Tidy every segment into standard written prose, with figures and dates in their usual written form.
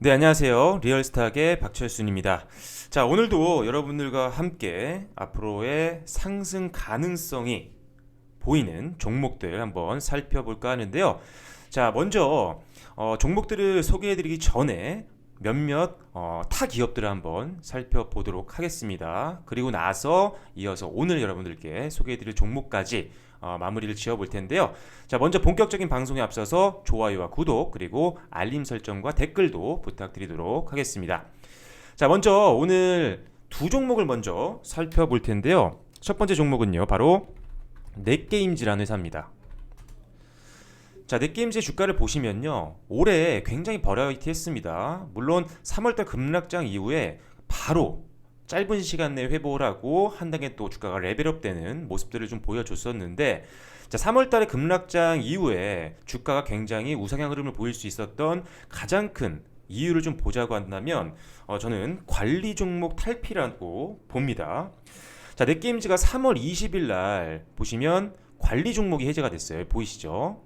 네, 안녕하세요. 리얼스탁의 박철순입니다. 자, 오늘도 여러분들과 함께 앞으로의 상승 가능성이 보이는 종목들 한번 살펴볼까 하는데요. 자, 먼저 종목들을 소개해드리기 전에 몇몇 타 기업들을 한번 살펴보도록 하겠습니다. 그리고 나서 이어서 오늘 여러분들께 소개해드릴 종목까지 마무리를 지어볼 텐데요. 자, 먼저 본격적인 방송에 앞서서 좋아요와 구독 그리고 알림 설정과 댓글도 부탁드리도록 하겠습니다. 자, 먼저 오늘 두 종목을 먼저 살펴볼 텐데요. 첫 번째 종목은요, 바로 넷게임즈라는 회사입니다. 자, 넷게임즈의 주가를 보시면요, 올해 굉장히 버라이티했습니다. 물론 3월달 급락장 이후에 바로 짧은 시간 내에 회복을 하고 한 단계 또 주가가 레벨업되는 모습들을 좀 보여줬었는데, 자, 3월달에 급락장 이후에 주가가 굉장히 우상향 흐름을 보일 수 있었던 가장 큰 이유를 좀 보자고 한다면 저는 관리 종목 탈피라고 봅니다. 자, 넷게임즈가 3월 20일 날 보시면 관리 종목이 해제가 됐어요. 보이시죠?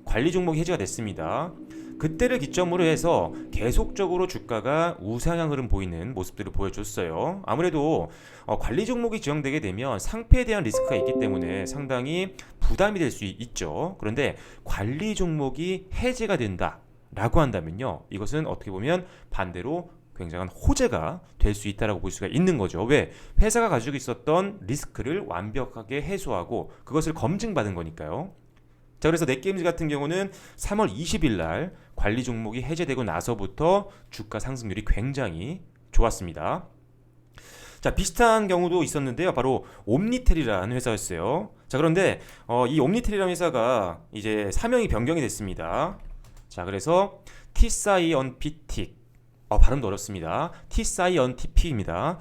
관리 종목이 해제가 됐습니다. 그때를 기점으로 해서 계속적으로 주가가 우상향 흐름 보이는 모습들을 보여줬어요. 아무래도 관리 종목이 지정되게 되면 상패에 대한 리스크가 있기 때문에 상당히 부담이 될 수 있죠. 그런데 관리 종목이 해제가 된다라고 한다면요, 이것은 어떻게 보면 반대로 굉장한 호재가 될 수 있다라고 볼 수가 있는 거죠. 왜? 회사가 가지고 있었던 리스크를 완벽하게 해소하고 그것을 검증받은 거니까요. 자, 그래서 넷게임즈 같은 경우는 3월 20일 날 관리 종목이 해제되고 나서부터 주가 상승률이 굉장히 좋았습니다. 자, 비슷한 경우도 있었는데요. 바로 옴니텔이라는 회사였어요. 자, 그런데 이 옴니텔이라는 회사가 이제 사명이 변경이 됐습니다. 자, 그래서 티사이언피틱, 발음도 어렵습니다. 티사이언티픽입니다.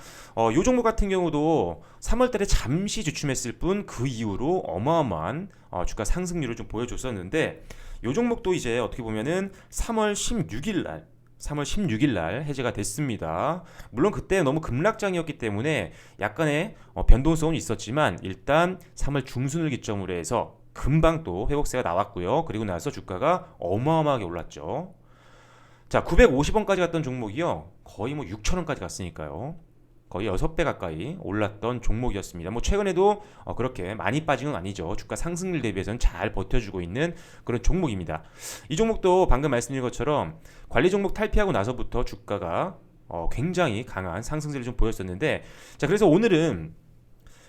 이 종목 같은 경우도 3월달에 잠시 주춤했을 뿐 그 이후로 어마어마한 주가 상승률을 좀 보여줬었는데, 이 종목도 이제 어떻게 보면은 3월 16일 날 해제가 됐습니다. 물론 그때 너무 급락장이었기 때문에 약간의 변동성은 있었지만 일단 3월 중순을 기점으로 해서 금방 또 회복세가 나왔고요. 그리고 나서 주가가 어마어마하게 올랐죠. 자, 950원까지 갔던 종목이요, 거의 뭐 6천원까지 갔으니까요. 거의 6배 가까이 올랐던 종목이었습니다. 뭐 최근에도 그렇게 많이 빠진 건 아니죠. 주가 상승률 대비해서는 잘 버텨주고 있는 그런 종목입니다. 이 종목도 방금 말씀드린 것처럼 관리 종목 탈피하고 나서부터 주가가 굉장히 강한 상승세를 좀 보였었는데, 자, 그래서 오늘은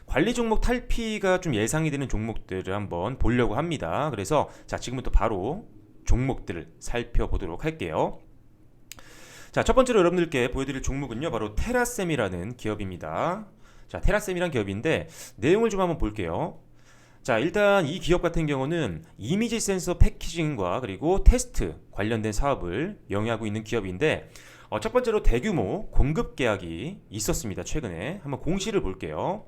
관리 종목 탈피가 좀 예상이 되는 종목들을 한번 보려고 합니다. 그래서 자, 지금부터 바로 종목들을 살펴보도록 할게요. 자, 첫 번째로 여러분들께 보여드릴 종목은요, 바로 테라셈이라는 기업입니다. 자, 테라셈이란 기업인데 내용을 좀 한번 볼게요. 자, 일단 이 기업 같은 경우는 이미지 센서 패키징과 그리고 테스트 관련된 사업을 영위하고 있는 기업인데, 첫 번째로 대규모 공급 계약이 있었습니다. 최근에 한번 공시를 볼게요.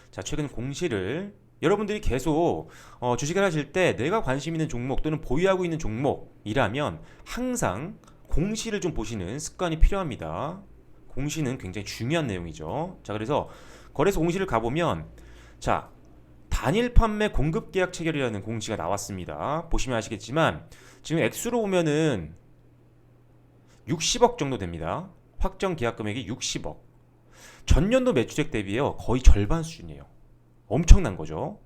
자, 최근 공시를 여러분들이 계속 주식을 하실 때 내가 관심 있는 종목 또는 보유하고 있는 종목이라면 항상 공시를 좀 보시는 습관이 필요합니다. 공시는 굉장히 중요한 내용이죠. 자, 그래서 거래소 공시를 가보면, 자, 단일 판매 공급 계약 체결이라는 공시가 나왔습니다. 보시면 아시겠지만 지금 액수로 보면은 60억 정도 됩니다. 확정 계약 금액이 60억. 전년도 매출액 대비해요, 거의 절반 수준이에요. 엄청난 거죠.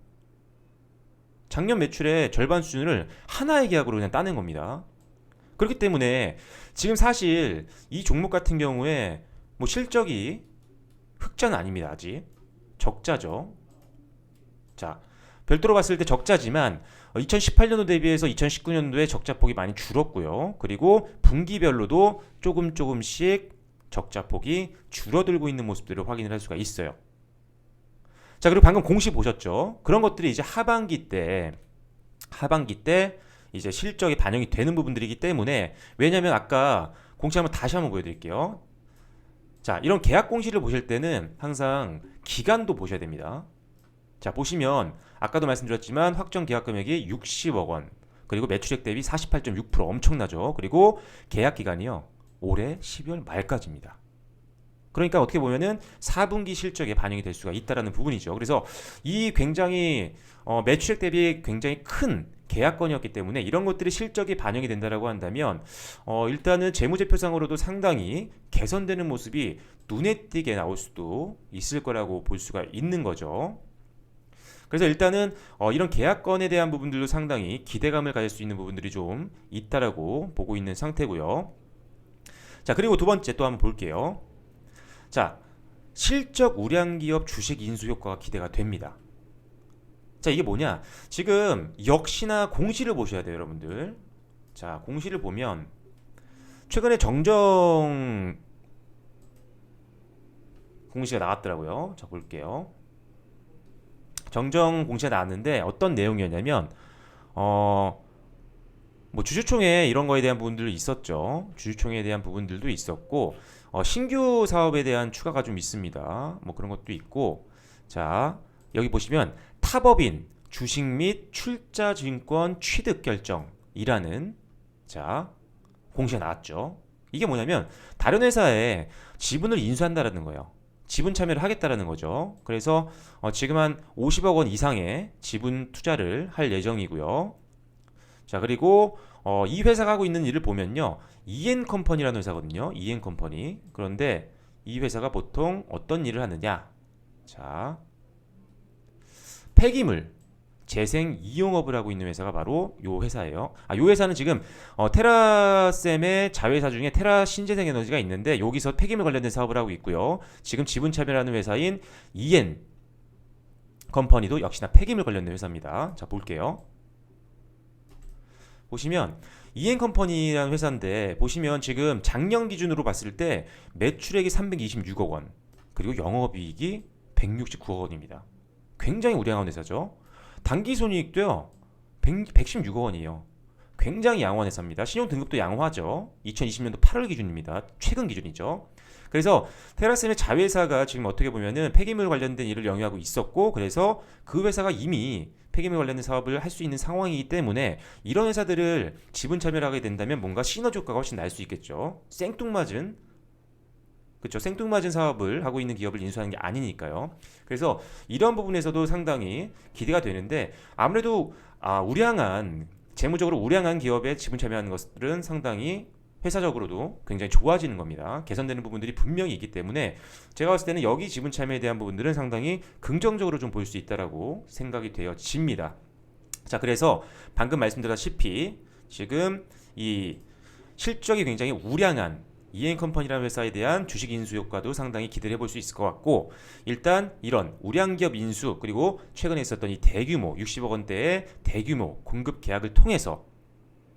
작년 매출의 절반 수준을 하나의 계약으로 그냥 따낸 겁니다. 그렇기 때문에 지금 사실 이 종목 같은 경우에 뭐 실적이 흑자는 아닙니다. 아직 적자죠. 자, 별도로 봤을 때 적자지만 2018년도 대비해서 2019년도에 적자폭이 많이 줄었고요. 그리고 분기별로도 조금씩 적자폭이 줄어들고 있는 모습들을 확인을 할 수가 있어요. 자, 그리고 방금 공시 보셨죠? 그런 것들이 이제 하반기 때 이제 실적에 반영이 되는 부분들이기 때문에, 왜냐면 아까 공시 한번 다시 한번 보여드릴게요. 자, 이런 계약 공시를 보실 때는 항상 기간도 보셔야 됩니다. 자, 보시면 아까도 말씀드렸지만 확정 계약 금액이 60억 원, 그리고 매출액 대비 48.6% 엄청나죠. 그리고 계약 기간이요, 올해 12월 말까지입니다. 그러니까 어떻게 보면은 4분기 실적에 반영이 될 수가 있다라는 부분이죠. 그래서 이 굉장히 매출액 대비 굉장히 큰 계약건이었기 때문에 이런 것들이 실적이 반영이 된다라고 한다면 일단은 재무제표상으로도 상당히 개선되는 모습이 눈에 띄게 나올 수도 있을 거라고 볼 수가 있는 거죠. 그래서 일단은 이런 계약건에 대한 부분들도 상당히 기대감을 가질 수 있는 부분들이 좀 있다라고 보고 있는 상태고요. 자, 그리고 두 번째 또 한번 볼게요. 자, 실적 우량 기업 주식 인수 효과가 기대가 됩니다. 자, 이게 뭐냐? 지금 역시나 공시를 보셔야 돼요, 여러분들. 자, 공시를 보면 최근에 정정 공시가 나왔더라고요. 자, 볼게요. 정정 공시가 나왔는데 어떤 내용이었냐면 뭐 주주총회 이런 거에 대한 부분들도 있었죠. 주주총회에 대한 부분들도 있었고 신규 사업에 대한 추가가 좀 있습니다. 뭐 그런 것도 있고 자 여기 보시면 타법인 주식 및 출자증권 취득 결정이라는 자 공시가 나왔죠. 이게 뭐냐면 다른 회사에 지분을 인수한다라는 거예요. 지분 참여를 하겠다라는 거죠. 그래서 지금 한 50억 원 이상의 지분 투자를 할 예정이고요. 자 그리고 이 회사가 하고 있는 일을 보면요 이엔컴퍼니라는 회사거든요. 이엔컴퍼니. 그런데 이 회사가 보통 어떤 일을 하느냐 자 폐기물 재생 이용업을 하고 있는 회사가 바로 요 회사예요. 요 회사는 지금 테라셈의 자회사 중에 테라 신재생에너지가 있는데 여기서 폐기물 관련된 사업을 하고 있고요. 지금 지분 참여하는 회사인 이엔 컴퍼니도 역시나 폐기물 관련된 회사입니다. 자 볼게요. 보시면 이엔컴퍼니라는 회사인데 보시면 지금 작년 기준으로 봤을 때 매출액이 326억 원 그리고 영업이익이 169억 원입니다. 굉장히 우량한 회사죠. 당기손이익도요 116억 원이에요. 굉장히 양호한 회사입니다. 신용등급도 양호하죠. 2020년도 8월 기준입니다. 최근 기준이죠. 그래서 테라셈의 자회사가 지금 어떻게 보면은 폐기물 관련된 일을 영위하고 있었고 그래서 그 회사가 이미 폐기물 관련된 사업을 할 수 있는 상황이기 때문에 이런 회사들을 지분 참여를 하게 된다면 뭔가 시너지 효과가 훨씬 날 수 있겠죠. 생뚱맞은 그렇죠. 생뚱맞은 사업을 하고 있는 기업을 인수하는 게 아니니까요. 그래서 이런 부분에서도 상당히 기대가 되는데 아무래도 우량한 재무적으로 우량한 기업에 지분 참여하는 것들은 상당히 회사적으로도 굉장히 좋아지는 겁니다. 개선되는 부분들이 분명히 있기 때문에 제가 봤을 때는 여기 지분 참여에 대한 부분들은 상당히 긍정적으로 좀 볼 수 있다라고 생각이 되어집니다. 자, 그래서 방금 말씀드렸다시피 지금 이 실적이 굉장히 우량한 이엔컴퍼니라는 회사에 대한 주식 인수 효과도 상당히 기대를 해볼 수 있을 것 같고 일단 이런 우량기업 인수 그리고 최근에 있었던 이 대규모 60억 원대의 대규모 공급 계약을 통해서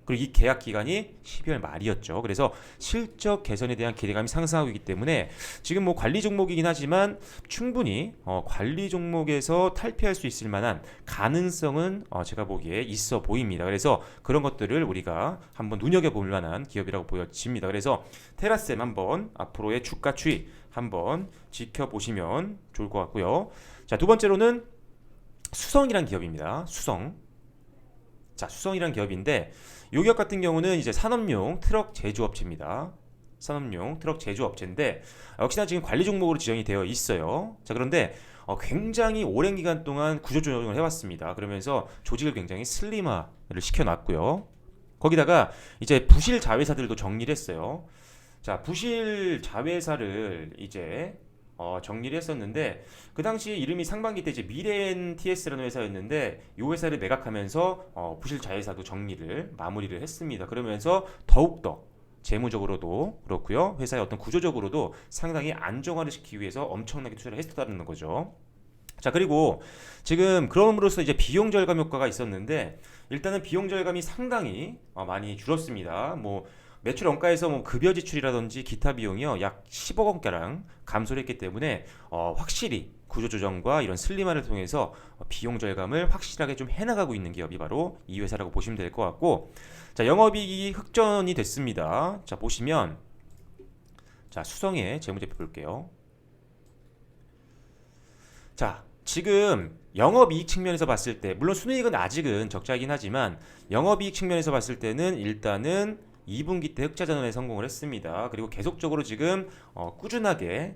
그리고 이 계약 기간이 12월 말이었죠. 그래서 실적 개선에 대한 기대감이 상승하고 있기 때문에 지금 뭐 관리 종목이긴 하지만 충분히 관리 종목에서 탈피할 수 있을 만한 가능성은 제가 보기에 있어 보입니다. 그래서 그런 것들을 우리가 한번 눈여겨볼 만한 기업이라고 보여집니다. 그래서 테라셈 한번 앞으로의 주가 추이 한번 지켜보시면 좋을 것 같고요. 자, 두 번째로는 수성이란 기업입니다. 수성. 자, 수성이란 기업인데 이 기업 같은 경우는 이제 산업용 트럭 제조업체입니다. 산업용 트럭 제조업체인데 역시나 지금 관리 종목으로 지정이 되어 있어요. 자, 그런데 굉장히 오랜 기간 동안 구조조정을 해왔습니다. 그러면서 조직을 굉장히 슬림화를 시켜놨고요. 거기다가 이제 부실 자회사들도 정리를 했어요. 자, 부실 자회사를 이제 정리를 했었는데 그 당시 이름이 상반기 때 이제 미래엔 TS라는 회사였는데 이 회사를 매각하면서 부실 자회사도 정리를 마무리를 했습니다. 그러면서 더욱더 재무적으로도 그렇고요. 회사의 어떤 구조적으로도 상당히 안정화를 시키기 위해서 엄청나게 투자를 했었다는 거죠. 자, 그리고 지금 그럼으로써 이제 비용 절감 효과가 있었는데 일단은 비용 절감이 상당히 많이 줄었습니다. 뭐 매출 원가에서 뭐 급여 지출이라든지 기타 비용이요 약 10억 원가량 감소를 했기 때문에 확실히 구조조정과 이런 슬림화를 통해서 비용 절감을 확실하게 좀 해나가고 있는 기업이 바로 이 회사라고 보시면 될 것 같고 자 영업이익이 흑전이 됐습니다. 자 보시면 자 수성의 재무제표 볼게요. 자 지금 영업이익 측면에서 봤을 때 물론 순이익은 아직은 적자이긴 하지만 영업이익 측면에서 봤을 때는 일단은 2분기 때 흑자 전환에 성공을 했습니다. 그리고 계속적으로 지금 꾸준하게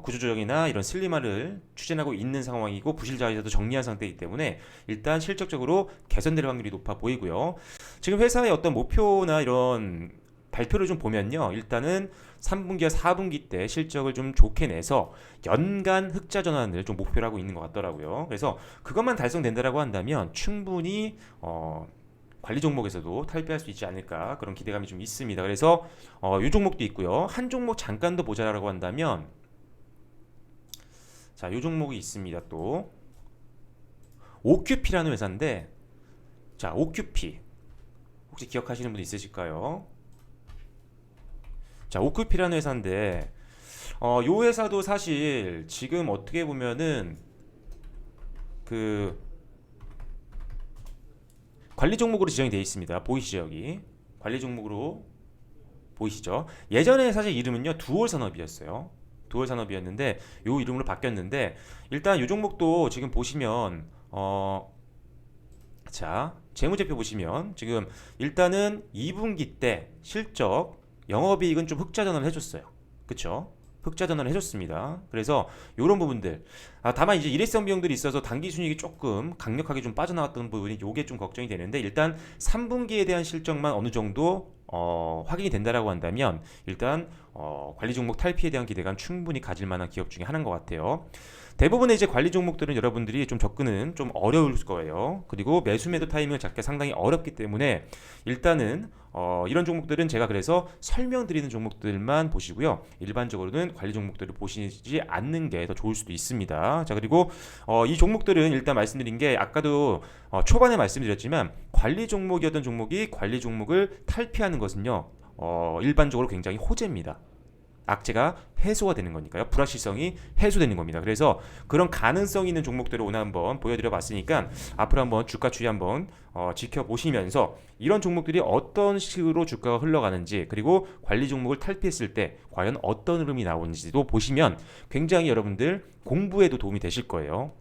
구조조정이나 이런 슬림화를 추진하고 있는 상황이고 부실자회사도 정리한 상태이기 때문에 일단 실적적으로 개선될 확률이 높아 보이고요. 지금 회사의 어떤 목표나 이런 발표를 좀 보면요. 일단은 3분기와 4분기 때 실적을 좀 좋게 내서 연간 흑자 전환을 좀 목표로 하고 있는 것 같더라고요. 그래서 그것만 달성된다라고 한다면 충분히 관리 종목에서도 탈피할 수 있지 않을까 그런 기대감이 좀 있습니다. 그래서 이 종목도 있고요. 한 종목 잠깐 더 보자라고 한다면 자, 이 종목이 있습니다. 또 OQP라는 회사인데 자, OQP 혹시 기억하시는 분 있으실까요? 자, OQP라는 회사인데 요 회사도 사실 지금 어떻게 보면은 그 관리 종목으로 지정이 되어 있습니다. 보이시죠? 여기 관리 종목으로 보이시죠? 예전에 사실 이름은요 두올 산업이었어요. 두올 산업이었는데 요 이름으로 바뀌었는데 일단 요 종목도 지금 보시면 자, 재무제표 보시면 지금 일단은 2분기 때 실적 영업이익은 좀 흑자 전환을 해줬어요. 그쵸? 흑자 전환을 해줬습니다. 그래서 이런 부분들 다만 이제 일회성 비용들이 있어서 단기 순이익이 조금 강력하게 좀 빠져나왔던 부분이 요게 좀 걱정이 되는데 일단 3분기에 대한 실적만 어느 정도 확인이 된다라고 한다면 일단 관리 종목 탈피에 대한 기대감 충분히 가질 만한 기업 중에 하나인 것 같아요. 대부분의 이제 관리 종목들은 여러분들이 좀 접근은 좀 어려울 거예요. 그리고 매수 매도 타이밍을 잡기가 상당히 어렵기 때문에 일단은 이런 종목들은 제가 그래서 설명드리는 종목들만 보시고요. 일반적으로는 관리 종목들을 보시지 않는 게 더 좋을 수도 있습니다. 자, 그리고 이 종목들은 일단 말씀드린 게 아까도 초반에 말씀드렸지만 관리 종목이었던 종목이 관리 종목을 탈피하는 것은요. 일반적으로 굉장히 호재입니다. 악재가 해소가 되는 거니까요. 불확실성이 해소되는 겁니다. 그래서 그런 가능성 있는 종목들을 오늘 한번 보여드려 봤으니까 앞으로 한번 주가 추이 한번 지켜보시면서 이런 종목들이 어떤 식으로 주가가 흘러가는지 그리고 관리 종목을 탈피했을 때 과연 어떤 흐름이 나오는지도 보시면 굉장히 여러분들 공부에도 도움이 되실 거예요.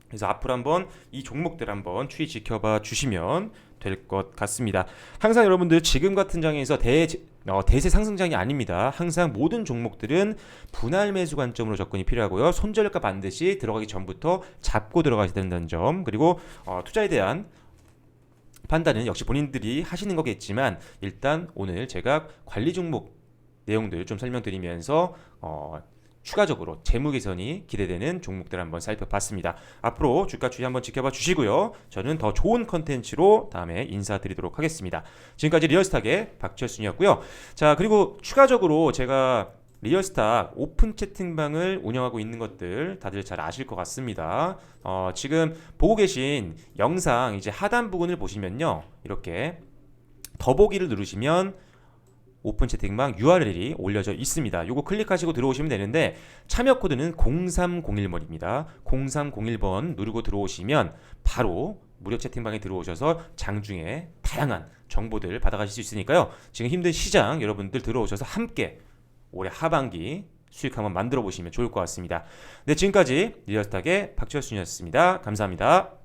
그래서 앞으로 한번 이 종목들 한번 추이 지켜봐 주시면 될 것 같습니다. 항상 여러분들 지금 같은 장에서 대세 상승장이 아닙니다. 항상 모든 종목들은 분할 매수 관점으로 접근이 필요하고요. 손절가 반드시 들어가기 전부터 잡고 들어가야 된다는 점 그리고 투자에 대한 판단은 역시 본인들이 하시는 거겠지만 일단 오늘 제가 관리 종목 내용들 좀 설명드리면서 추가적으로 재무 개선이 기대되는 종목들 한번 살펴봤습니다. 앞으로 주가 추이 한번 지켜봐 주시고요. 저는 더 좋은 컨텐츠로 다음에 인사드리도록 하겠습니다. 지금까지 리얼스탁의 박철순이었고요. 자, 그리고 추가적으로 제가 리얼스탁 오픈 채팅방을 운영하고 있는 것들 다들 잘 아실 것 같습니다. 지금 보고 계신 영상 이제 하단 부분을 보시면요. 이렇게 더보기를 누르시면 오픈 채팅방 URL이 올려져 있습니다. 요거 클릭하시고 들어오시면 되는데 참여 코드는 0301번입니다. 0301번 누르고 들어오시면 바로 무료 채팅방에 들어오셔서 장중에 다양한 정보들 받아가실 수 있으니까요. 지금 힘든 시장 여러분들 들어오셔서 함께 올해 하반기 수익 한번 만들어 보시면 좋을 것 같습니다. 네, 지금까지 리얼스탁의 박철순이었습니다. 감사합니다.